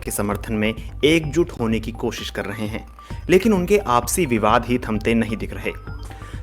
के समर्थन में एकजुट होने की कोशिश कर रहे हैं, लेकिन उनके आपसी विवाद ही थमते नहीं दिख रहे।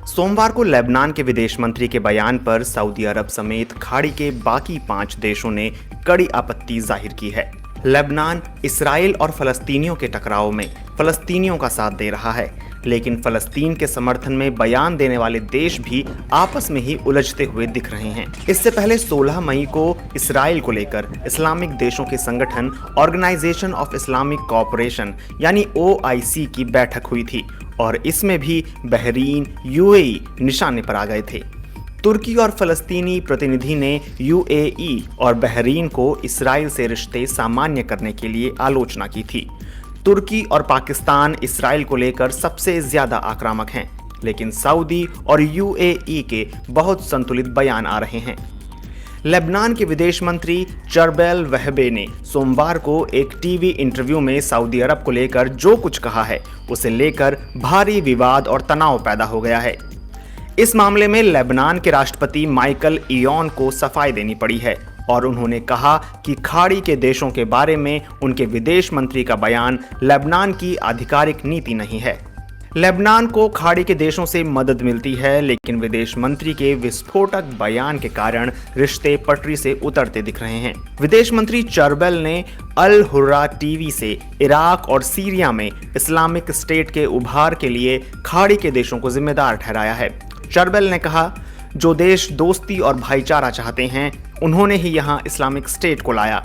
सोमवार को लेबनान के विदेश मंत्री के बयान पर सऊदी अरब समेत खाड़ी के बाकी 5 देशों ने कड़ी आपत्ति जाहिर की है। लेबनान इसराइल और फलस्तीनियों के टकराव में फलस्तीनियों का साथ दे रहा है, लेकिन फलस्तीन के समर्थन में बयान देने वाले देश भी आपस में ही उलझते हुए दिख रहे हैं। इससे पहले 16 मई को इसराइल को लेकर इस्लामिक देशों के संगठन ऑर्गेनाइजेशन ऑफ इस्लामिक कोऑपरेशन यानी OIC की बैठक हुई थी और इसमें भी बहरीन UAE निशाने पर आ गए थे। तुर्की और फलस्तीनी प्रतिनिधि ने UAE और बहरीन को इसराइल से रिश्ते सामान्य करने के लिए आलोचना की थी। तुर्की और पाकिस्तान इसराइल को लेकर सबसे ज्यादा आक्रामक हैं, लेकिन सऊदी और UAE के बहुत संतुलित बयान आ रहे हैं। लेबनान के विदेश मंत्री चरबेल वहबे ने सोमवार को एक टीवी इंटरव्यू में सऊदी अरब को लेकर जो कुछ कहा है, उसे लेकर भारी विवाद और तनाव पैदा हो गया है। इस मामले में लेबनान के राष्ट्रपति माइकल इयोन को सफाई देनी पड़ी है और उन्होंने कहा कि खाड़ी के देशों के बारे में उनके विदेश मंत्री का बयान लेबनान की आधिकारिक नीति नहीं है। लेबनान को खाड़ी के देशों से मदद मिलती है, लेकिन विदेश मंत्री के विस्फोटक बयान के कारण रिश्ते पटरी से उतरते दिख रहे हैं। विदेश मंत्री चरबेल ने अल हुर्रा टीवी से इराक और सीरिया में इस्लामिक स्टेट के उभार के लिए खाड़ी के देशों को जिम्मेदार ठहराया है। चरबेल ने कहा, जो देश दोस्ती और भाईचारा चाहते हैं, उन्होंने ही यहां इस्लामिक स्टेट को लाया।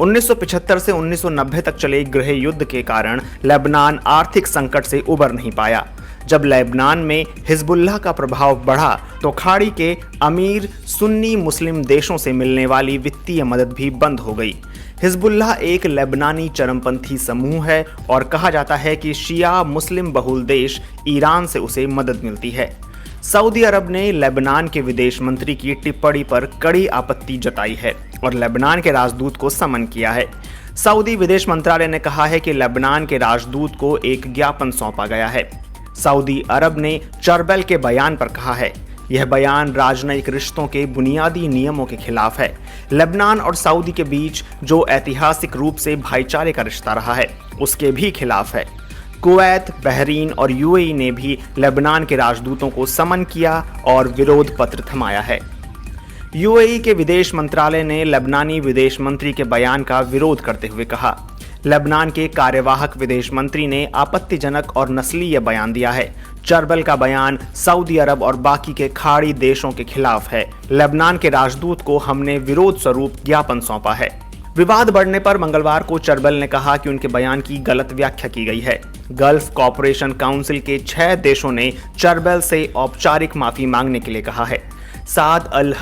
1975 से 1990 तक चले गृह युद्ध के कारण लेबनान आर्थिक संकट से उबर नहीं पाया। जब लेबनान में हिजबुल्लाह का प्रभाव बढ़ा तो खाड़ी के अमीर सुन्नी मुस्लिम देशों से मिलने वाली वित्तीय मदद भी बंद हो गई। हिजबुल्लाह एक लेबनानी चरमपंथी समूह है और कहा जाता है कि शिया मुस्लिम बहुल देश ईरान से उसे मदद मिलती है। सऊदी अरब ने लेबनान के विदेश मंत्री की टिप्पणी पर कड़ी आपत्ति जताई है और लेबनान के राजदूत को समन किया है। सऊदी विदेश मंत्रालय ने कहा है कि लेबनान के राजदूत को एक ज्ञापन सौंपा गया है। सऊदी अरब ने चरबेल के बयान पर कहा है, यह बयान राजनयिक रिश्तों के बुनियादी नियमों के खिलाफ है। लेबनान और सऊदी के बीच जो ऐतिहासिक रूप से भाईचारे का रिश्ता रहा है, उसके भी खिलाफ है। कुवैत, बहरीन और UAE ने भी लेबनान के राजदूतों को समन किया और विरोध पत्र थमाया है। UAE के विदेश मंत्रालय ने लेबनानी विदेश मंत्री के बयान का विरोध करते हुए कहा, लेबनान के कार्यवाहक विदेश मंत्री ने आपत्तिजनक और नस्लीय बयान दिया है। चरबेल का बयान सऊदी अरब और बाकी के खाड़ी देशों के खिलाफ है। लेबनान के राजदूत को हमने विरोध स्वरूप ज्ञापन सौंपा है। विवाद बढ़ने पर मंगलवार को चरबेल ने कहा कि उनके बयान की गलत व्याख्या की गई है। गल्फ कॉपरेशन काउंसिल के 6 देशों ने चरबेल से औपचारिक माफी मांगने के लिए कहा है। साद अल